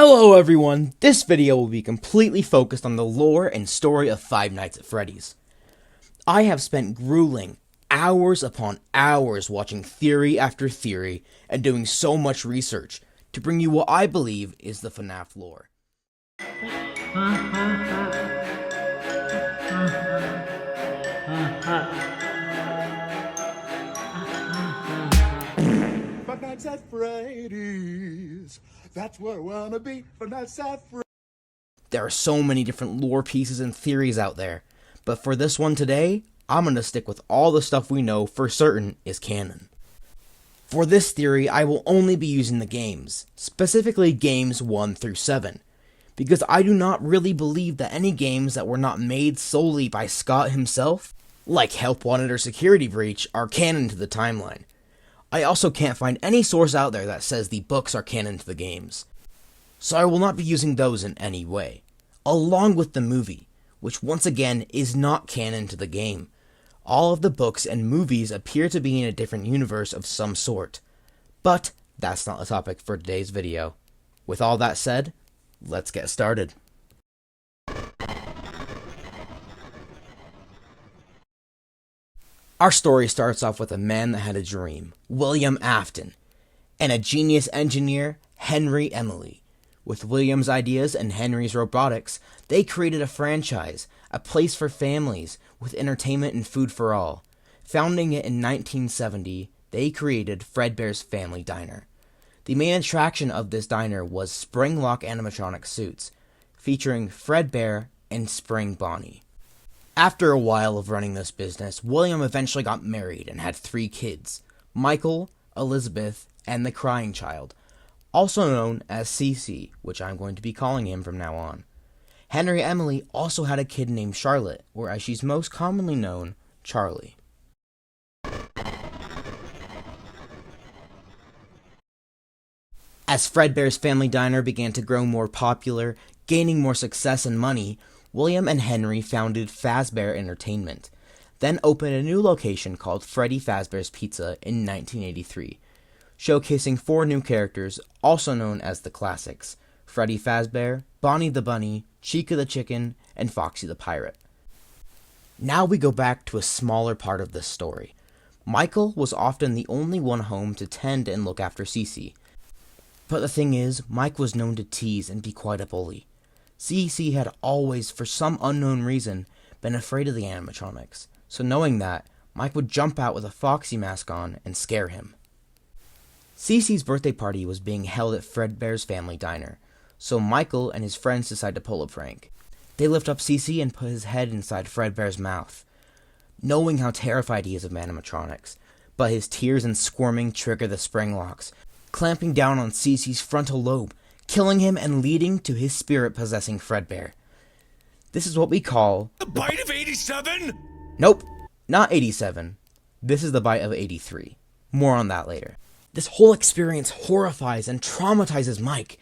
Hello everyone, this video will be completely focused on the lore and story of Five Nights at Freddy's. I have spent grueling hours upon hours watching theory after theory and doing so much research to bring you what I believe is the FNAF lore. Five Nights at Freddy's. That's where I wanna be. Five Nights at Freddy's. There are so many different lore pieces and theories out there, but for this one today, I'm going to stick with all the stuff we know for certain is canon. For this theory, I will only be using the games, specifically games 1 through 7, because I do not really believe that any games that were not made solely by Scott himself, like Help Wanted or Security Breach, are canon to the timeline. I also can't find any source out there that says the books are canon to the games, so I will not be using those in any way, along with the movie, which once again is not canon to the game. All of the books and movies appear to be in a different universe of some sort, but that's not the topic for today's video. With all that said, let's get started. Our story starts off with a man that had a dream, William Afton, and a genius engineer, Henry Emily. With William's ideas and Henry's robotics, they created a franchise, a place for families, with entertainment and food for all. Founding it in 1970, they created Fredbear's Family Diner. The main attraction of this diner was spring-lock animatronic suits, featuring Fredbear and Spring Bonnie. After a while of running this business, William eventually got married and had 3 kids, Michael, Elizabeth, and the crying child, also known as Cece, which I'm going to be calling him from now on. Henry Emily also had a kid named Charlotte, or as she's most commonly known, Charlie. As Fredbear's Family Diner began to grow more popular, gaining more success and money, William and Henry founded Fazbear Entertainment, then opened a new location called Freddy Fazbear's Pizza in 1983, showcasing 4 new characters, also known as the Classics: Freddy Fazbear, Bonnie the Bunny, Chica the Chicken, and Foxy the Pirate. Now we go back to a smaller part of this story. Michael was often the only one home to tend and look after Cece. But the thing is, Mike was known to tease and be quite a bully. Cece had always, for some unknown reason, been afraid of the animatronics, so knowing that, Mike would jump out with a Foxy mask on and scare him. Cece's birthday party was being held at Fredbear's Family Diner, so Michael and his friends decide to pull a prank. They lift up Cece and put his head inside Fredbear's mouth, knowing how terrified he is of animatronics, but his tears and squirming trigger the spring locks, clamping down on Cece's frontal lobe, killing him and leading to his spirit possessing Fredbear. This is what we call The bite of 87? Nope, not 87. This is the bite of 83. More on that later. This whole experience horrifies and traumatizes Mike.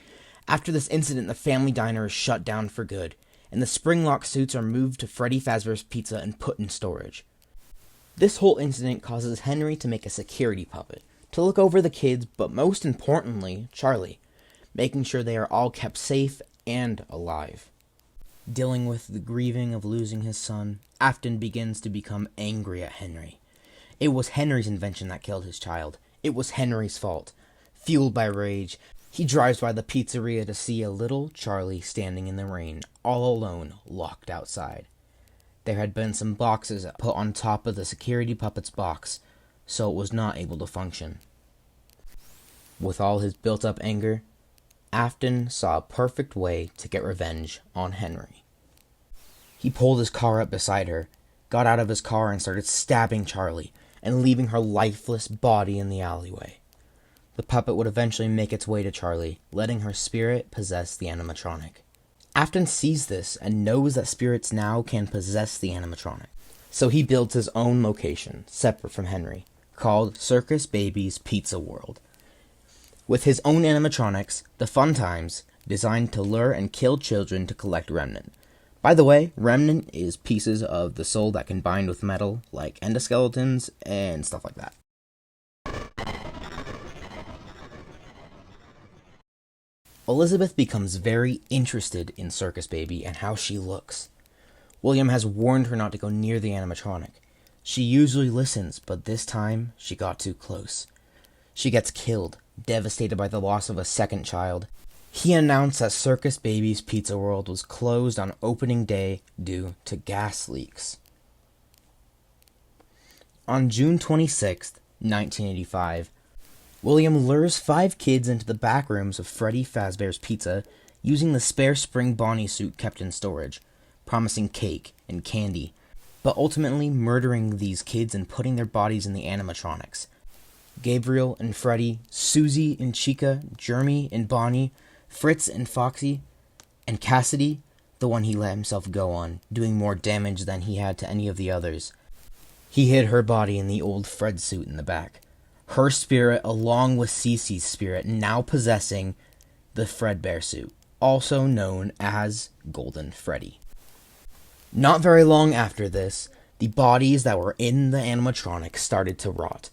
After this incident, the family diner is shut down for good, and the spring-lock suits are moved to Freddy Fazbear's Pizza and put in storage. This whole incident causes Henry to make a security puppet to look over the kids, but most importantly, Charlie, making sure they are all kept safe and alive. Dealing with the grieving of losing his son, Afton begins to become angry at Henry. It was Henry's invention that killed his child. It was Henry's fault. Fueled by rage, he drives by the pizzeria to see a little Charlie standing in the rain, all alone, locked outside. There had been some boxes put on top of the security puppet's box, so it was not able to function. With all his built-up anger, Afton saw a perfect way to get revenge on Henry. He pulled his car up beside her, got out of his car and started stabbing Charlie, and leaving her lifeless body in the alleyway. The puppet would eventually make its way to Charlie, letting her spirit possess the animatronic. Afton sees this and knows that spirits now can possess the animatronic, so he builds his own location, separate from Henry, called Circus Baby's Pizza World. With his own animatronics, the Fun Times, designed to lure and kill children to collect remnant. By the way, remnant is pieces of the soul that can bind with metal, like endoskeletons and stuff like that. Elizabeth becomes very interested in Circus Baby and how she looks. William has warned her not to go near the animatronic. She usually listens, but this time she got too close. She gets killed, devastated by the loss of a second child. He announced that Circus Baby's Pizza World was closed on opening day due to gas leaks. On June 26, 1985, William lures 5 kids into the back rooms of Freddy Fazbear's Pizza using the spare spring Bonnie suit kept in storage, promising cake and candy, but ultimately murdering these kids and putting their bodies in the animatronics. Gabriel and Freddy, Susie and Chica, Jeremy and Bonnie, Fritz and Foxy, and Cassidy, the one he let himself go on, doing more damage than he had to any of the others. He hid her body in the old Fred suit in the back. Her spirit along with Cece's spirit now possessing the Fredbear suit, also known as Golden Freddy. Not very long after this, the bodies that were in the animatronics started to rot,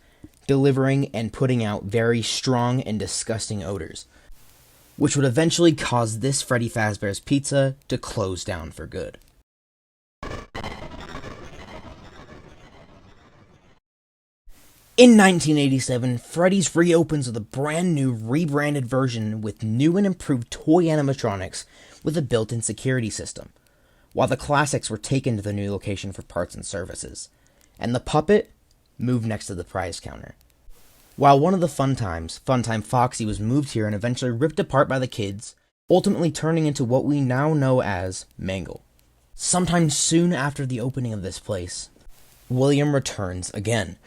delivering and putting out very strong and disgusting odors, which would eventually cause this Freddy Fazbear's Pizza to close down for good. In 1987, Freddy's reopens with a brand new rebranded version with new and improved toy animatronics with a built-in security system, while the classics were taken to the new location for parts and services, and the puppet moved next to the prize counter. While one of the Funtime Foxy, was moved here and eventually ripped apart by the kids, ultimately turning into what we now know as Mangle. Sometime soon after the opening of this place, William returns again,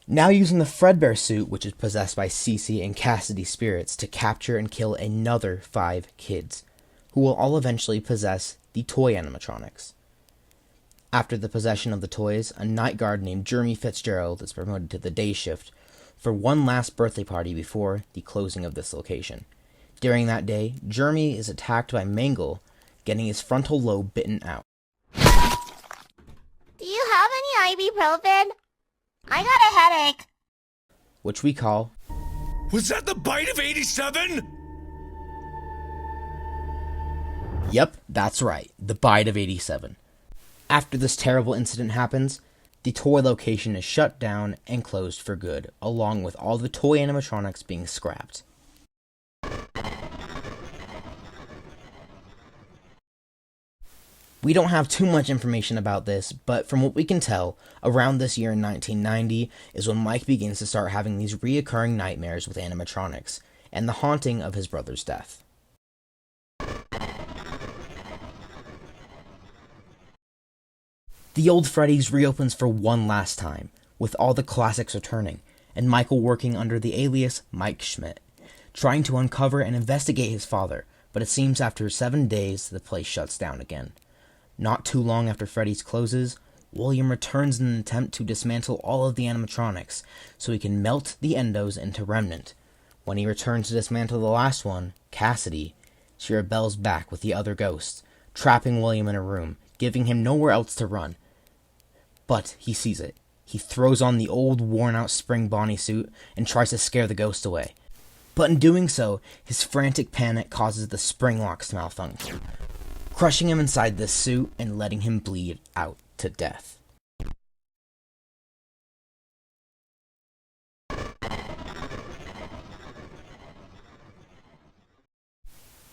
now using the Fredbear suit, which is possessed by Cece and Cassidy spirits, to capture and kill another 5 kids, who will all eventually possess the toy animatronics. After the possession of the toys, a night guard named Jeremy Fitzgerald is promoted to the day shift for one last birthday party before the closing of this location. During that day, Jeremy is attacked by Mangle, getting his frontal lobe bitten out. Do you have any ibuprofen? I got a headache. Which we call... Was that the bite of 87? Yep, that's right, the bite of 87. After this terrible incident happens, the toy location is shut down and closed for good, along with all the toy animatronics being scrapped. We don't have too much information about this, but from what we can tell, around this year in 1990 is when Mike begins to start having these reoccurring nightmares with animatronics, and the haunting of his brother's death. The old Freddy's reopens for one last time, with all the classics returning, and Michael working under the alias Mike Schmidt, trying to uncover and investigate his father, but it seems after 7 days the place shuts down again. Not too long after Freddy's closes, William returns in an attempt to dismantle all of the animatronics, so he can melt the endos into Remnant. When he returns to dismantle the last one, Cassidy, she rebels back with the other ghosts, trapping William in a room, giving him nowhere else to run. But he sees it. He throws on the old worn-out spring Bonnie suit and tries to scare the ghost away. But in doing so, his frantic panic causes the spring locks to malfunction, crushing him inside this suit and letting him bleed out to death.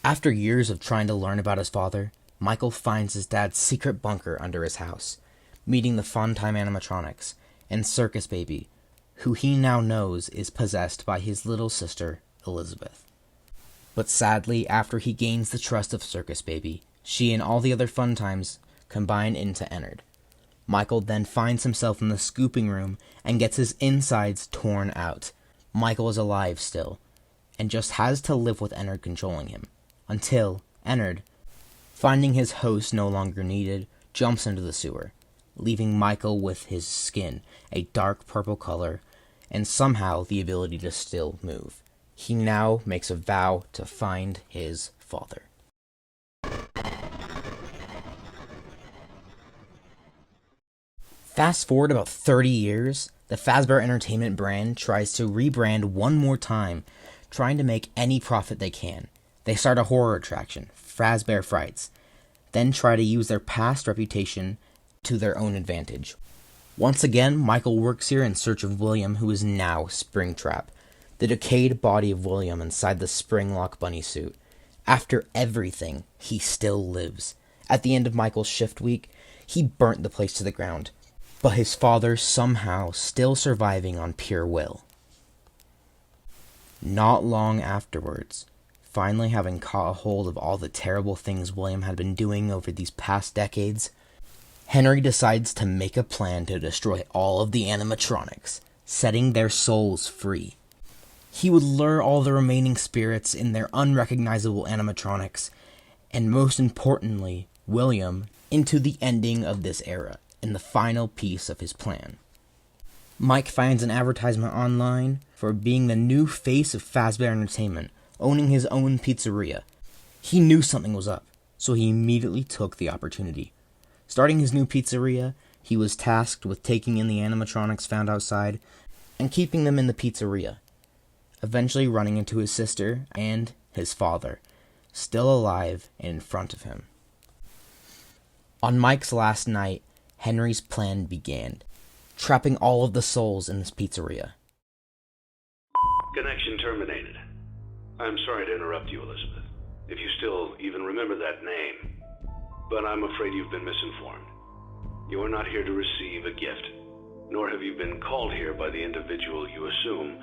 After years of trying to learn about his father, Michael finds his dad's secret bunker under his house, meeting the Funtime animatronics and Circus Baby, who he now knows is possessed by his little sister, Elizabeth. But sadly, after he gains the trust of Circus Baby, she and all the other Funtimes combine into Ennard. Michael then finds himself in the scooping room and gets his insides torn out. Michael is alive still, and just has to live with Ennard controlling him, until Ennard, finding his host no longer needed, jumps into the sewer, leaving Michael with his skin a dark purple color and somehow the ability to still move. He now makes a vow to find his father. Fast forward about 30 years, the Fazbear Entertainment brand tries to rebrand one more time, trying to make any profit they can. They start a horror attraction, Fazbear Frights, then try to use their past reputation to their own advantage. Once again, Michael works here in search of William, who is now Springtrap, the decayed body of William inside the Springlock bunny suit. After everything, he still lives. At the end of Michael's shift week, he burnt the place to the ground, but his father somehow still surviving on pure will. Not long afterwards, finally having caught a hold of all the terrible things William had been doing over these past decades, Henry decides to make a plan to destroy all of the animatronics, setting their souls free. He would lure all the remaining spirits in their unrecognizable animatronics, and most importantly, William, into the ending of this era, and the final piece of his plan. Mike finds an advertisement online for being the new face of Fazbear Entertainment, owning his own pizzeria. He knew something was up, so he immediately took the opportunity. Starting his new pizzeria, he was tasked with taking in the animatronics found outside and keeping them in the pizzeria, eventually running into his sister and his father, still alive and in front of him. On Mike's last night, Henry's plan began, trapping all of the souls in this pizzeria. Connection terminated. I'm sorry to interrupt you, Elizabeth, if you still even remember that name. But I'm afraid you've been misinformed. You are not here to receive a gift, nor have you been called here by the individual you assume,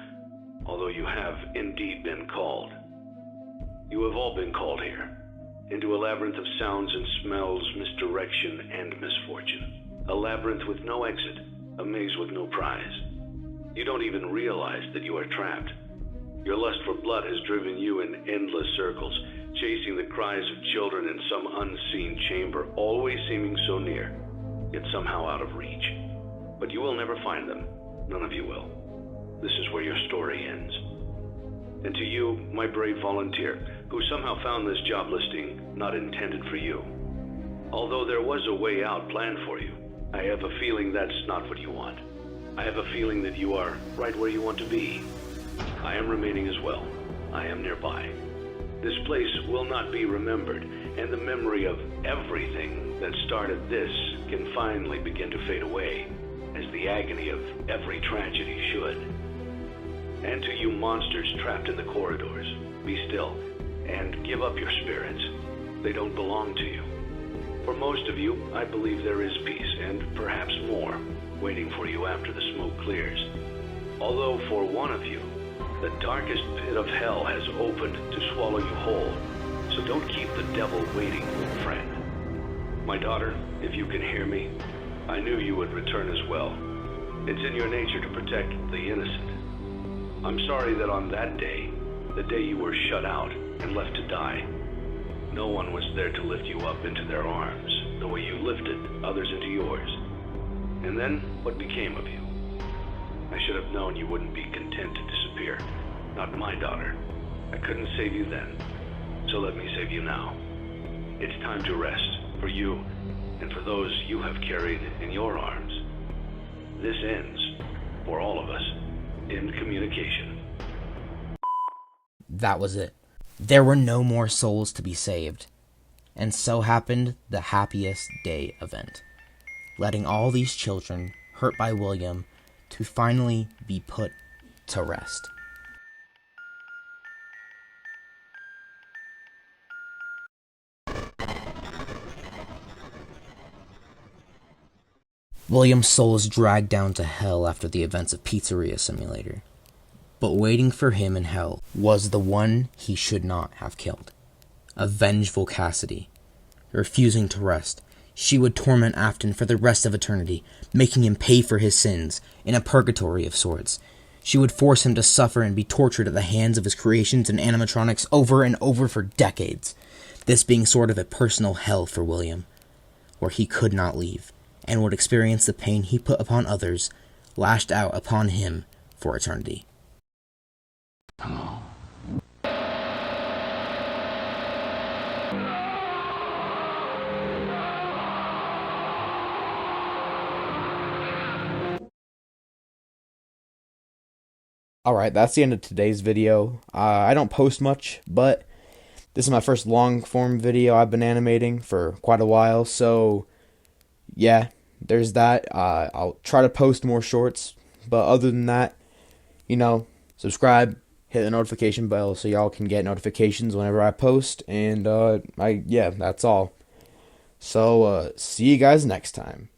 although you have indeed been called. You have all been called here, into a labyrinth of sounds and smells, misdirection, and misfortune. A labyrinth with no exit, a maze with no prize. You don't even realize that you are trapped. Your lust for blood has driven you in endless circles, chasing the cries of children in some unseen chamber, always seeming so near, yet somehow out of reach. But you will never find them. None of you will. This is where your story ends. And to you, my brave volunteer, who somehow found this job listing not intended for you. Although there was a way out planned for you, I have a feeling that's not what you want. I have a feeling that you are right where you want to be. I am remaining as well. I am nearby. This place will not be remembered, and the memory of everything that started this can finally begin to fade away, as the agony of every tragedy should. And to you monsters trapped in the corridors, be still, and give up your spirits. They don't belong to you. For most of you, I believe there is peace, and perhaps more, waiting for you after the smoke clears. Although for one of you, the darkest pit of hell has opened to swallow you whole, so don't keep the devil waiting, friend. My daughter, if you can hear me, I knew you would return as well. It's in your nature to protect the innocent. I'm sorry that on that day, the day you were shut out and left to die, no one was there to lift you up into their arms, the way you lifted others into yours. And then, what became of you? I should have known you wouldn't be content to disappear. Not my daughter. I couldn't save you then, so let me save you now. It's time to rest, for you, and for those you have carried in your arms. This ends, for all of us, in communication. That was it. There were no more souls to be saved. And so happened the happiest day event, letting all these children, hurt by William, to finally be put to rest. William's soul is dragged down to hell after the events of Pizzeria Simulator. But waiting for him in hell was the one he should not have killed. A vengeful Cassidy. Refusing to rest, she would torment Afton for the rest of eternity, making him pay for his sins, in a purgatory of sorts. She would force him to suffer and be tortured at the hands of his creations and animatronics over and over for decades, this being sort of a personal hell for William, where he could not leave, and would experience the pain he put upon others, lashed out upon him for eternity. Alright, that's the end of today's video. I don't post much, but This is my first long form video I've been animating for quite a while, so yeah, there's that. I'll try to post more shorts, but other than that, subscribe, hit the notification bell so y'all can get notifications whenever I post, and that's all. So see you guys next time.